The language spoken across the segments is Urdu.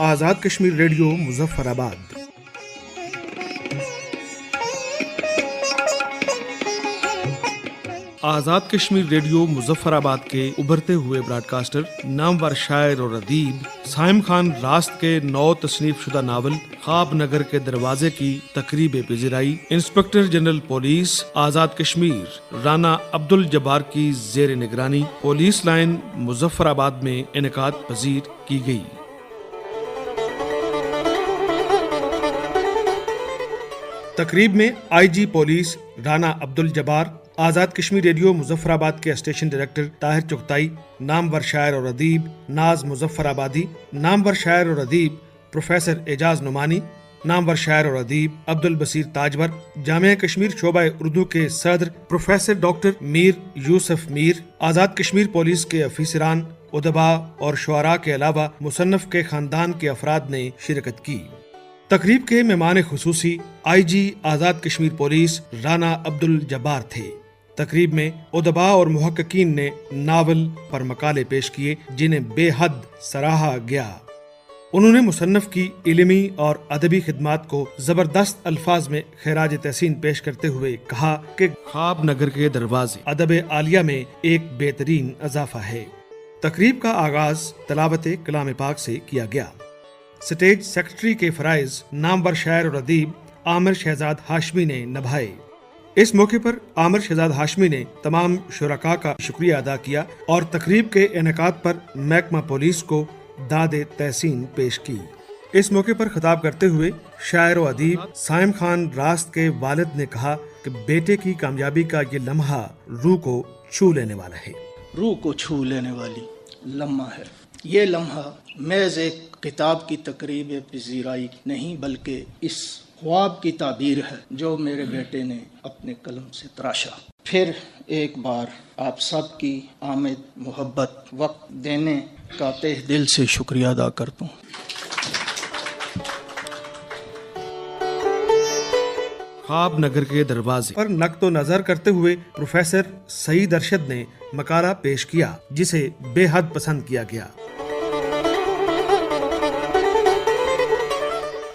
آزاد کشمیر ریڈیو مظفر آباد۔ آزاد کشمیر ریڈیو مظفر آباد کے ابھرتے ہوئے براڈ کاسٹر، نامور شاعر اور ادیب سائم خان راست کے 9 تصنیف شدہ ناول خواب نگر کے دروازے کی تقریب پذیرائی inspector general police Azad Kashmir Rana Abdul Jabbar کی زیر نگرانی پولیس لائن مظفر آباد میں انعقاد پذیر کی گئی۔ تقریب میں آئی G police Rana Abdul Jabbar, Azad Kashmir radio Muzaffar آباد کے اسٹیشن ڈائریکٹر طاہر چغتائی، نامور شاعر اور ادیب ناز مظفر آبادی، نامور شاعر اور ادیب پروفیسر اعجاز نعمانی، نامور شاعر اور ادیب عبدالبصیر تاجور، جامعہ کشمیر شعبہ اردو کے صدر پروفیسر ڈاکٹر میر یوسف میر، آزاد کشمیر پولیس کے افیسران، ادباء اور شعراء کے علاوہ مصنف کے خاندان کے افراد نے شرکت کی۔ تقریب کے مہمان خصوصی آئی جی آزاد کشمیر پولیس رانا عبدالجبار تھے۔ تقریب میں ادباء اور محققین نے ناول پر مقالے پیش کیے جنہیں بے حد سراہا گیا۔ انہوں نے مصنف کی علمی اور ادبی خدمات کو زبردست الفاظ میں خراج تحسین پیش کرتے ہوئے کہا کہ خواب نگر کے دروازے ادب عالیہ میں ایک بہترین اضافہ ہے۔ تقریب کا آغاز تلاوت کلام پاک سے کیا گیا۔ سٹیج سیکرٹری کے فرائض نامور شاعر اور ادیب عامر شہزاد ہاشمی نے نبھائے۔ اس موقع پر عامر شہزاد ہاشمی نے تمام شرکاء کا شکریہ ادا کیا اور تقریب کے انعقاد پر محکمہ پولیس کو داد تحسین پیش کی۔ اس موقع پر خطاب کرتے ہوئے شاعر و ادیب سائم خان راست کے والد نے کہا کہ بیٹے کی کامیابی کا یہ لمحہ روح کو چھو لینے والا ہے۔ روح کو چھو لینے والی لمحہ ہے۔ یہ لمحہ محض ایک کتاب کی تقریب پذیرائی نہیں بلکہ اس خواب کی تعبیر ہے جو میرے بیٹے نے اپنے قلم سے تراشا۔ پھر ایک بار آپ سب کی آمد محبت وقت دینے کا تہ دل سے شکریہ ادا کرتا ہوں۔ خواب نگر کے دروازے پر نقد و نظر کرتے ہوئے پروفیسر سعید ارشد نے مقالہ پیش کیا جسے بے حد پسند کیا گیا۔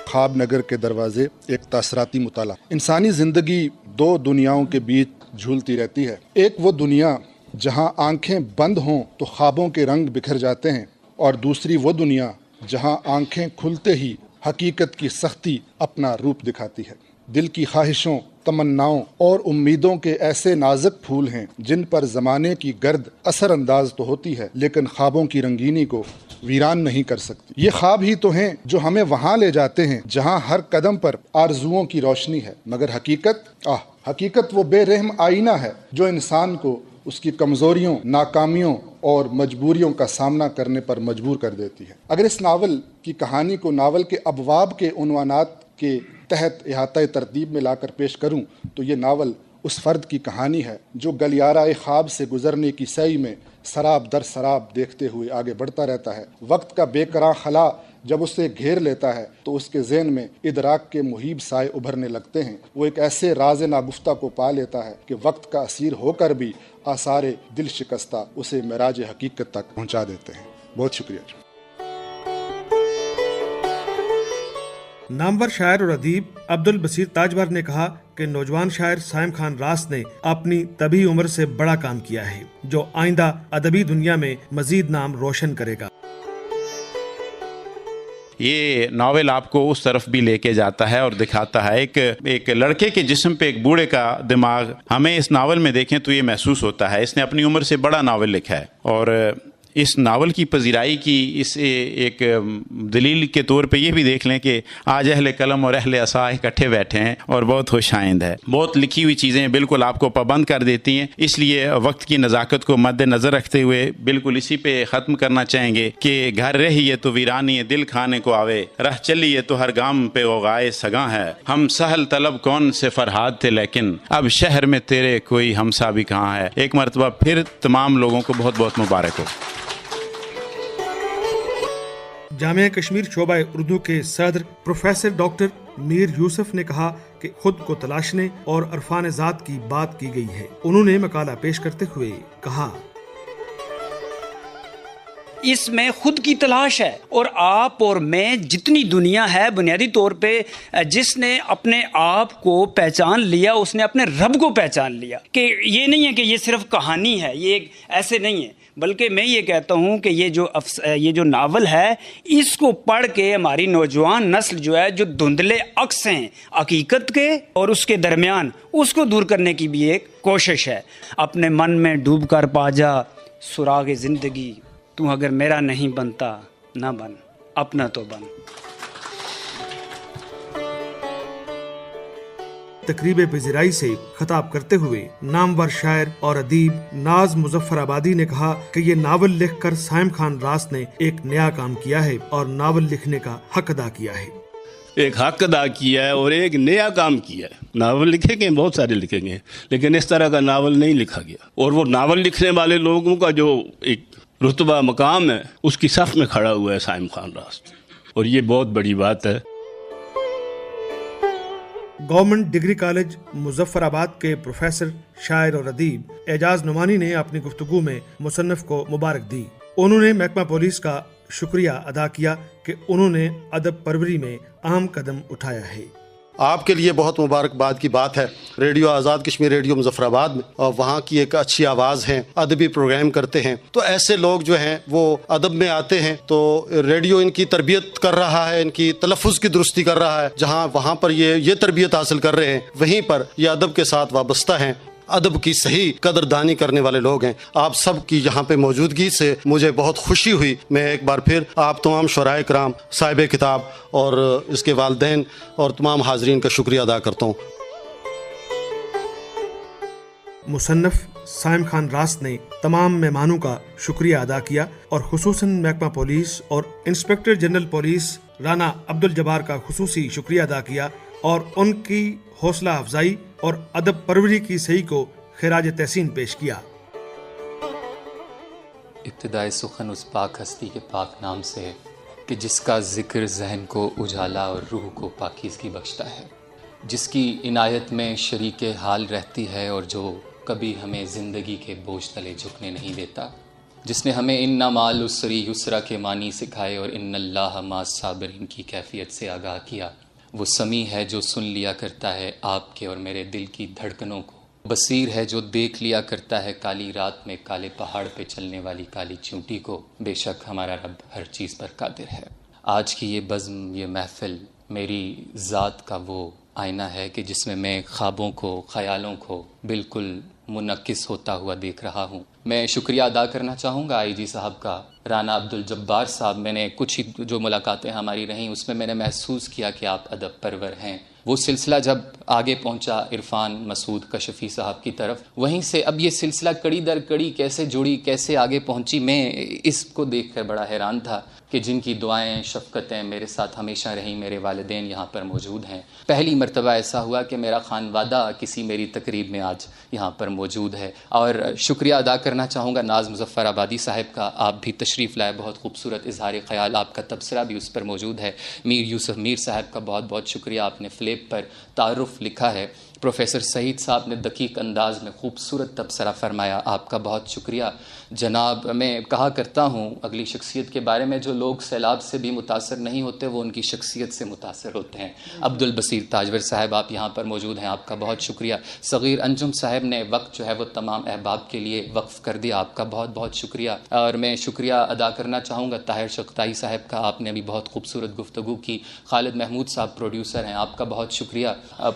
خواب نگر کے دروازے ایک تاثراتی مطالعہ۔ انسانی زندگی 2 دنیاؤں کے بیچ جھولتی رہتی ہے۔ ایک وہ دنیا جہاں آنکھیں بند ہوں تو خوابوں کے رنگ بکھر جاتے ہیں، اور دوسری وہ دنیا جہاں آنکھیں کھلتے ہی حقیقت کی سختی اپنا روپ دکھاتی ہے۔ دل کی خواہشوں، تمناؤں اور امیدوں کے ایسے نازک پھول ہیں جن پر زمانے کی گرد اثر انداز تو ہوتی ہے لیکن خوابوں کی رنگینی کو ویران نہیں کر سکتی۔ یہ خواب ہی تو ہیں جو ہمیں وہاں لے جاتے ہیں جہاں ہر قدم پر آرزوؤں کی روشنی ہے، مگر حقیقت وہ بے رحم آئینہ ہے جو انسان کو اس کی کمزوریوں، ناکامیوں اور مجبوریوں کا سامنا کرنے پر مجبور کر دیتی ہے۔ اگر اس ناول کی کہانی کو ناول کے ابواب کے عنوانات کے تحت احاطہ ترتیب میں لا کر پیش کروں تو یہ ناول اس فرد کی کہانی ہے جو گلیارہ خواب سے گزرنے کی سعی میں سراب در سراب دیکھتے ہوئے آگے بڑھتا رہتا ہے۔ وقت کا بے قرار خلا جب اسے گھیر لیتا ہے تو اس کے ذہن میں ادراک کے محیب سائے ابھرنے لگتے ہیں۔ وہ ایک ایسے راز ناگفتہ کو پا لیتا ہے کہ وقت کا اسیر ہو کر بھی آثار دل شکستہ اسے معراج حقیقت تک پہنچا دیتے ہیں۔ بہت شکریہ۔ نامور شاعر اور ادیب عبدالبصیر تاجور نے کہا کہ نوجوان شاعر سائم خان راست نے اپنی طبی عمر سے بڑا کام کیا ہے جو آئندہ ادبی دنیا میں مزید نام روشن کرے گا۔ یہ ناول آپ کو اس طرف بھی لے کے جاتا ہے اور دکھاتا ہے ایک لڑکے کے جسم پہ ایک بوڑھے کا دماغ۔ ہمیں اس ناول میں دیکھیں تو یہ محسوس ہوتا ہے اس نے اپنی عمر سے بڑا ناول لکھا ہے، اور اس ناول کی پذیرائی کی اس ایک دلیل کے طور پہ یہ بھی دیکھ لیں کہ آج اہل قلم اور اہل عصا اکٹھے بیٹھے ہیں اور بہت خوش آئند ہے۔ بہت لکھی ہوئی چیزیں بالکل آپ کو پابند کر دیتی ہیں، اس لیے وقت کی نزاکت کو مد نظر رکھتے ہوئے بالکل اسی پہ ختم کرنا چاہیں گے کہ گھر رہیے تو ویرانی دل کھانے کو آوے، رہ چلیے تو ہر گام پہ غوغائے سگاں ہے، ہم سہل طلب کون سے فرہاد تھے لیکن اب شہر میں تیرے کوئی ہمسا بھی کہاں ہے۔ ایک مرتبہ پھر تمام لوگوں کو بہت بہت مبارک ہو۔ جامعہ کشمیر شعبہ اردو کے صدر پروفیسر ڈاکٹر میر یوسف نے کہا کہ خود کو تلاشنے اور عرفان ذات کی بات کی گئی ہے۔ انہوں نے مقالہ پیش کرتے ہوئے کہا، اس میں خود کی تلاش ہے، اور آپ اور میں جتنی دنیا ہے بنیادی طور پہ جس نے اپنے آپ کو پہچان لیا اس نے اپنے رب کو پہچان لیا. کہ یہ نہیں ہے کہ یہ صرف کہانی ہے، یہ ایسے نہیں ہے، بلکہ میں یہ کہتا ہوں کہ یہ جو ناول ہے اس کو پڑھ کے ہماری نوجوان نسل جو ہے، جو دھندلے عکس ہیں حقیقت کے اور اس کے درمیان، اس کو دور کرنے کی بھی ایک کوشش ہے. اپنے من میں ڈوب کر پا جا سراغ زندگی، تو اگر میرا نہیں بنتا نہ بن، اپنا تو بن. تقریب پذیرائی سے خطاب کرتے ہوئے نامور شاعر اور ادیب ناز مظفر آبادی نے کہا کہ یہ ناول لکھ کر سائم خان راست نے ایک نیا کام کیا ہے اور ناول لکھنے کا حق ادا کیا ہے. ایک حق ادا کیا ہے اور ایک نیا کام کیا ہے. ناول لکھے گئے، بہت سارے لکھے گئے، لیکن اس طرح کا ناول نہیں لکھا گیا. اور وہ ناول لکھنے والے لوگوں کا جو ایک رتبہ مقام ہے اس کی صف میں کھڑا ہوا ہے سائم خان راست، اور یہ بہت بڑی بات ہے. گورنمنٹ ڈگری کالج مظفر آباد کے پروفیسر، شاعر اور ادیب اعجاز نعمانی نے اپنی گفتگو میں مصنف کو مبارک دی. انہوں نے محکمہ پولیس کا شکریہ ادا کیا کہ انہوں نے ادب پروری میں اہم قدم اٹھایا ہے. آپ کے لیے بہت مبارکباد کی بات ہے. ریڈیو آزاد کشمیر ریڈیو مظفر آباد میں، اور وہاں کی ایک اچھی آواز ہے، ادبی پروگرام کرتے ہیں. تو ایسے لوگ جو ہیں وہ ادب میں آتے ہیں تو ریڈیو ان کی تربیت کر رہا ہے، ان کی تلفظ کی درستی کر رہا ہے. جہاں وہاں پر یہ تربیت حاصل کر رہے ہیں، وہیں پر یہ ادب کے ساتھ وابستہ ہیں، ادب کی صحیح قدردانی کرنے والے لوگ ہیں. آپ سب کی یہاں پہ موجودگی سے مجھے بہت خوشی ہوئی. میں ایک بار پھر آپ تمام شعراء کرام، صاحب کتاب اور اس کے والدین اور تمام حاضرین کا شکریہ ادا کرتا ہوں. مصنف سائم خان راست نے تمام مہمانوں کا شکریہ ادا کیا اور خصوصاً محکمہ پولیس اور inspector general police Rana Abduljabbar کا خصوصی شکریہ ادا کیا اور ان کی حوصلہ افزائی اور ادب پروری کی صحیح کو خراج تحسین پیش کیا. ابتدائے سخن اس پاک ہستی کے پاک نام سے کہ جس کا ذکر ذہن کو اجالا اور روح کو پاکیزگی بخشتا ہے، جس کی عنایت میں شریک حال رہتی ہے اور جو کبھی ہمیں زندگی کے بوجھ تلے جھکنے نہیں دیتا، جس نے ہمیں ان مال السری یسرا کے معنی سکھائے اور ان اللہ مع الصابرین کی کیفیت سے آگاہ کیا. وہ سمیع ہے جو سن لیا کرتا ہے آپ کے اور میرے دل کی دھڑکنوں کو، بصیر ہے جو دیکھ لیا کرتا ہے کالی رات میں کالے پہاڑ پہ چلنے والی کالی چونٹی کو. بے شک ہمارا رب ہر چیز پر قادر ہے. آج کی یہ بزم، یہ محفل میری ذات کا وہ آئینہ ہے کہ جس میں خوابوں کو، خیالوں کو بالکل منعکس ہوتا ہوا دیکھ رہا ہوں. میں شکریہ ادا کرنا چاہوں گا آئی جی صاحب کا، رانا عبدالجبار صاحب. میں نے کچھ ہی جو ملاقاتیں ہماری رہیں اس میں نے محسوس کیا کہ آپ ادب پرور ہیں. وہ سلسلہ جب آگے پہنچا عرفان مسعود کشفی صاحب کی طرف، وہیں سے اب یہ سلسلہ کڑی در کڑی کیسے جڑی، کیسے آگے پہنچی. میں اس کو دیکھ کر بڑا حیران تھا کہ جن کی دعائیں، شفقتیں میرے ساتھ ہمیشہ رہیں، میرے والدین یہاں پر موجود ہیں. پہلی مرتبہ ایسا ہوا کہ میرا خانوادہ کسی میری تقریب میں آج یہاں پر موجود ہے. اور شکریہ ادا کرنا چاہوں گا ناز مظفر آبادی صاحب کا. آپ بھی تشریف لائے، بہت خوبصورت اظہار خیال، آپ کا تبصرہ بھی اس پر موجود ہے. میر یوسف میر صاحب کا بہت بہت شکریہ، آپ نے فلیپ پر تعارف لکھا ہے. پروفیسر سعید صاحب نے دقیق انداز میں خوبصورت تبصرہ فرمایا، آپ کا بہت شکریہ جناب. میں کہا کرتا ہوں اگلی شخصیت کے بارے میں، جو لوگ سیلاب سے بھی متاثر نہیں ہوتے وہ ان کی شخصیت سے متاثر ہوتے ہیں. عبدالبصیر تاجور صاحب آپ یہاں پر موجود ہیں، آپ کا بہت شکریہ. صغیر انجم صاحب نے وقت جو ہے وہ تمام احباب کے لیے وقف کر دیا، آپ کا بہت بہت شکریہ. اور میں شکریہ ادا کرنا چاہوں گا طاہر چغتائی صاحب کا، آپ نے بھی بہت خوبصورت گفتگو کی. خالد محمود صاحب پروڈیوسر ہیں، آپ کا بہت شکریہ.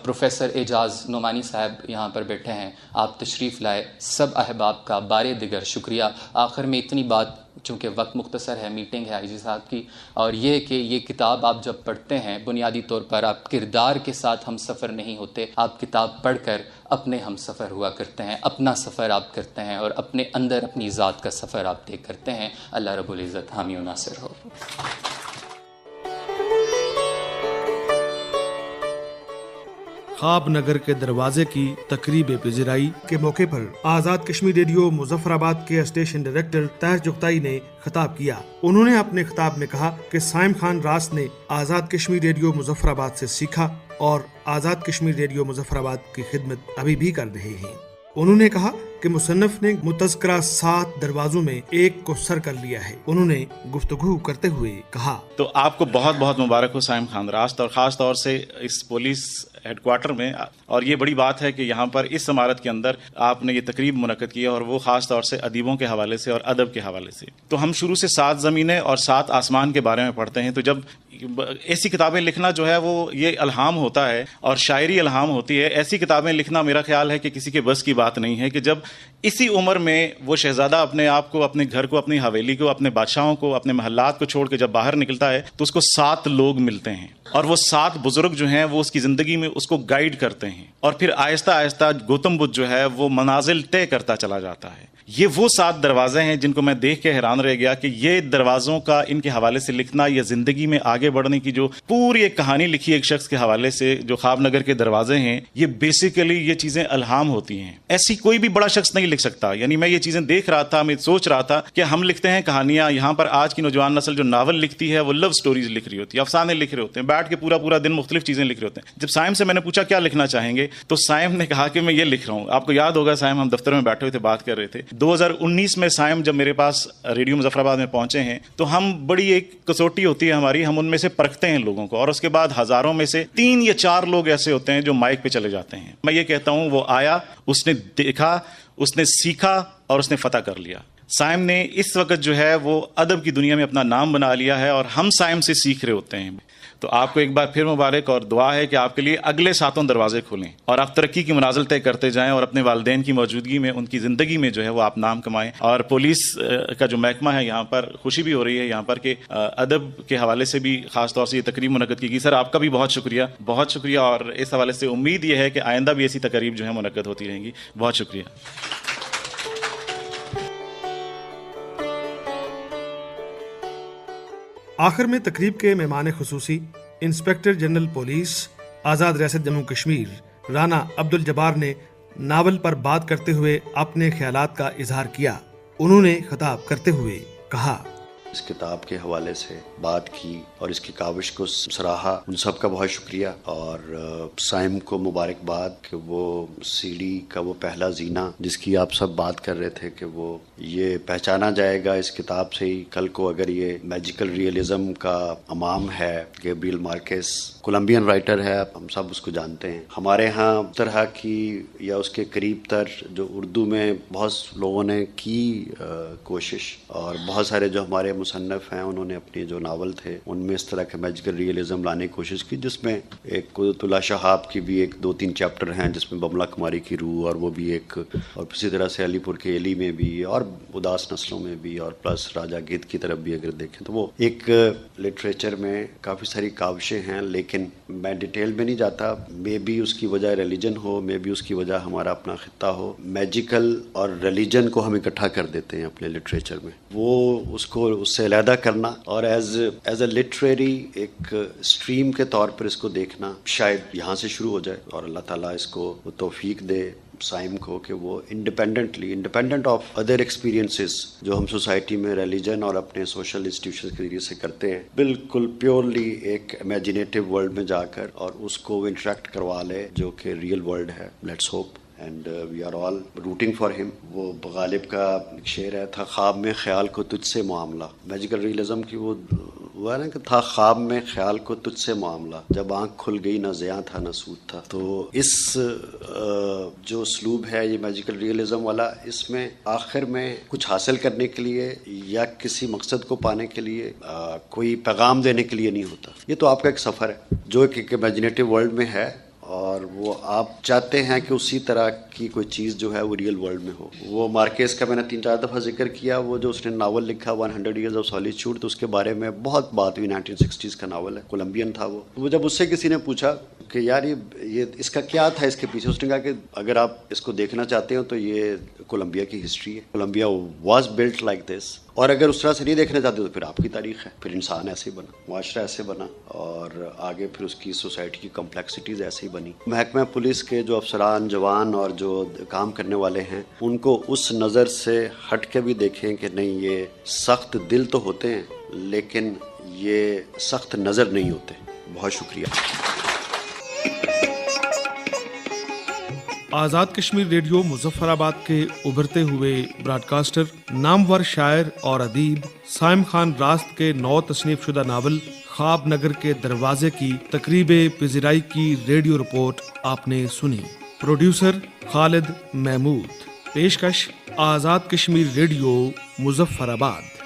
پروفیسر اعجاز نعمانی صاحب یہاں پر بیٹھے ہیں، آپ تشریف لائے. سب احباب کا بارے دیگر شکریہ. آخر میں اتنی بات، چونکہ وقت مختصر ہے، میٹنگ ہے آئی جی صاحب کی، اور یہ کہ یہ کتاب آپ جب پڑھتے ہیں بنیادی طور پر آپ کردار کے ساتھ ہم سفر نہیں ہوتے، آپ کتاب پڑھ کر اپنے ہم سفر ہوا کرتے ہیں، اپنا سفر آپ کرتے ہیں اور اپنے اندر اپنی ذات کا سفر آپ طے کرتے ہیں. اللہ رب العزت حامی و ناصر ہو. خواب نگر کے دروازے کی تقریب پذیرائی کے موقع پر آزاد کشمیر ریڈیو مظفر آباد کے اسٹیشن ڈائریکٹر طاہر چغتائی نے خطاب کیا. انہوں نے اپنے خطاب میں کہا کہ سائم خان راست نے آزاد کشمیر ریڈیو مظفر آباد سے سیکھا اور آزاد کشمیر ریڈیو مظفر آباد کی خدمت ابھی بھی کر رہے ہیں. انہوں نے کہا کہ مصنف نے متذکرہ 7 دروازوں میں ایک کو سر کر لیا ہے. انہوں نے گفتگو کرتے ہوئے کہا، تو آپ کو بہت بہت مبارک ہو سائم خان راست، اور خاص طور سے اس پولیس ہیڈ کوارٹر میں. اور یہ بڑی بات ہے کہ یہاں پر اس عمارت کے اندر آپ نے یہ تقریب منعقد کی ہے، اور وہ خاص طور سے ادیبوں کے حوالے سے اور ادب کے حوالے سے. تو ہم شروع سے 7 زمینیں اور 7 آسمان کے بارے میں پڑھتے ہیں. تو جب ایسی کتابیں لکھنا جو ہے وہ یہ الہام ہوتا ہے اور شاعری الہام ہوتی ہے. ایسی کتابیں لکھنا میرا خیال ہے کہ کسی کے بس کی بات نہیں ہے کہ جب اسی عمر میں وہ شہزادہ اپنے آپ کو، اپنے گھر کو، اپنی حویلی کو، اپنے بادشاہوں کو، اپنے محلات کو چھوڑ کے جب باہر نکلتا ہے تو اس کو 7 لوگ ملتے ہیں، اور وہ 7 بزرگ جو ہیں وہ اس کی زندگی میں اس کو گائیڈ کرتے ہیں، اور پھر آہستہ آہستہ گوتم بدھ جو ہے وہ منازل طے کرتا چلا جاتا ہے. یہ وہ 7 دروازے ہیں جن کو میں دیکھ کے حیران رہ گیا کہ یہ دروازوں کا ان کے حوالے سے لکھنا، یا زندگی میں آگے بڑھنے کی جو پوری ایک کہانی لکھی ایک شخص کے حوالے سے، جو خواب نگر کے دروازے ہیں، یہ بیسیکلی یہ چیزیں الہام ہوتی ہیں. ایسی کوئی بھی بڑا شخص نہیں لکھ سکتا. یعنی میں یہ چیزیں دیکھ رہا تھا، میں سوچ رہا تھا کہ ہم لکھتے ہیں کہانیاں، یہاں پر آج کی نوجوان نسل جو ناول لکھتی ہے وہ لو سٹوریز لکھ رہی ہوتی ہے، افسانے لکھ رہے ہوتے ہیں، بیٹھ کے پورا دن مختلف چیزیں لکھ رہے ہوتے ہیں. جب سائم سے میں نے پوچھا کیا لکھنا چاہیں گے تو سائم نے کہا کہ میں یہ لکھ رہا ہوں. آپ کو یاد ہوگا سائم، ہم دفتر میں بیٹھے ہوئے تھے، بات کر رہے تھے 2019 میں. سائم جب میرے پاس ریڈیو مظفر آباد میں پہنچے ہیں تو ہم بڑی ایک کسوٹی ہوتی ہے ہماری، ہم ان میں سے پرکھتے ہیں لوگوں کو، اور اس کے بعد ہزاروں میں سے 3 یا 4 لوگ ایسے ہوتے ہیں جو مائک پہ چلے جاتے ہیں. میں یہ کہتا ہوں وہ آیا، اس نے دیکھا، اس نے سیکھا اور اس نے فتح کر لیا. سائم نے اس وقت جو ہے وہ ادب کی دنیا میں اپنا نام بنا لیا ہے، اور ہم سائم سے سیکھ رہے ہوتے ہیں. تو آپ کو ایک بار پھر مبارک، اور دعا ہے کہ آپ کے لیے اگلے 7 دروازے کھولیں اور آپ ترقی کی منازل طے کرتے جائیں، اور اپنے والدین کی موجودگی میں ان کی زندگی میں جو ہے وہ آپ نام کمائیں. اور پولیس کا جو محکمہ ہے یہاں پر خوشی بھی ہو رہی ہے یہاں پر کہ ادب کے حوالے سے بھی خاص طور سے یہ تقریب منعقد کی گئی. سر آپ کا بھی بہت شکریہ، بہت شکریہ، اور اس حوالے سے امید یہ ہے کہ آئندہ بھی ایسی تقریب جو ہے منعقد ہوتی رہیں گی. بہت شکریہ. آخر میں تقریب کے مہمان خصوصی انسپکٹر جنرل پولیس آزاد ریاست جموں کشمیر رانا عبدالجبار نے ناول پر بات کرتے ہوئے اپنے خیالات کا اظہار کیا. انہوں نے خطاب کرتے ہوئے کہا، اس کتاب کے حوالے سے بات کی اور اس کی کاوش کو سراہا. ان سب کا بہت شکریہ، اور سائم کو مبارکباد کہ وہ سی ڈی کا وہ پہلا زینہ جس کی آپ سب بات کر رہے تھے کہ وہ یہ پہچانا جائے گا اس کتاب سے ہی. کل کو اگر یہ میجیکل ریئلزم کا امام ہے، گیبریل مارکیس کولمبین رائٹر ہے، ہم سب اس کو جانتے ہیں. ہمارے ہاں طرح کی یا اس کے قریب تر جو اردو میں بہت لوگوں نے کی کوشش، اور بہت سارے جو ہمارے مصنف ہیں انہوں نے اپنے جو ناول تھے ان میں اس طرح کے میجیکل ریئلزم لانے کی کوشش کی، جس میں ایک قدرت اللہ شہاب کی بھی ایک 2-3 چیپٹر ہیں جس میں بملا کماری کی روح، اور وہ بھی ایک، اور اسی طرح سے علی پور کے ایلی میں بھی، اور اداس نسلوں میں بھی، اور پلس راجہ گیت کی طرف بھی اگر دیکھیں تو وہ ایک لٹریچر میں کافی ساری کاوشیں ہیں. لیکن میں ڈیٹیل میں نہیں جاتا. مے بی اس کی وجہ ریلیجن ہو، مے بی اس کی وجہ ہمارا اپنا خطہ ہو. میجیکل اور ریلیجن کو ہم اکٹھا کر دیتے ہیں اپنے لٹریچر میں. وہ اس کو اس سے علیحدہ کرنا اور ایز اے لٹریری ایک اسٹریم کے طور پر اس کو دیکھنا شاید یہاں سے شروع ہو جائے. اور اللہ تعالیٰ اس کو وہ توفیق دے سائم کو کہ وہ انڈیپینڈنٹ آف ادر ایکسپیرینسز جو ہم سوسائٹی میں ریلیجن اور اپنے سوشل انسٹیٹیوشنز کے ذریعے سے کرتے ہیں، بالکل پیورلی ایک امیجنیٹو ورلڈ میں جا کر اور اس کو انٹریکٹ کروا لے جو کہ ریئل ورلڈ ہے. Let's hope and we are all rooting for him. وہ غالب کا ایک شعر ہے، تھا خواب میں خیال کو تجھ سے معاملہ. میجیکل ریئلزم کی وہ ہے نا کہ تھا خواب میں خیال کو تجھ سے معاملہ، جب آنکھ کھل گئی نہ زیاں تھا نہ سود تھا. تو اس جو اسلوب ہے یہ میجیکل ریئلزم والا، اس میں آخر میں کچھ حاصل کرنے کے لیے یا کسی مقصد کو پانے کے لیے کوئی پیغام دینے کے لیے نہیں ہوتا. یہ تو آپ کا ایک سفر ہے جو ایک امیجنیٹو ورلڈ میں ہے، اور وہ آپ چاہتے ہیں کہ اسی طرح کی کوئی چیز جو ہے وہ ریئل ورلڈ میں ہو. وہ مارکیز کا میں نے 3-4 دفعہ ذکر کیا، وہ جو اس نے ناول لکھا 100 Years of Solitude، تو اس کے بارے میں بہت بات ہوئی. 1960s کا ناول ہے، کولمبین تھا وہ. جب اس سے کسی نے پوچھا کہ یار یہ اس کا کیا تھا اس کے پیچھے، اس نے کہا کہ اگر آپ اس کو دیکھنا چاہتے ہو تو یہ کولمبیا کی ہسٹری ہے. Colombia was built like this, اور اگر اس طرح سے نہیں دیکھنا چاہتے تو پھر آپ کی تاریخ ہے. پھر انسان ایسے بنا، معاشرہ ایسے بنا، اور آگے پھر اس کی سوسائٹی کی کمپلیکسٹیز ایسے ہی بنی. محکمہ پولیس کے جو افسران جوان اور جو کام کرنے والے ہیں ان کو اس نظر سے ہٹ کے بھی دیکھیں کہ نہیں، یہ سخت دل تو ہوتے ہیں لیکن یہ سخت نظر نہیں ہوتے. بہت شکریہ. آزاد کشمیر ریڈیو مظفر آباد کے ابھرتے ہوئے براڈ کاسٹر، نامور شاعر اور ادیب سائم خان راست کے 9 تصنیف شدہ ناول خواب نگر کے دروازے کی تقریب پذیرائی کی ریڈیو رپورٹ آپ نے سنی۔ پروڈیوسر خالد محمود، پیشکش آزاد کشمیر ریڈیو مظفر آباد۔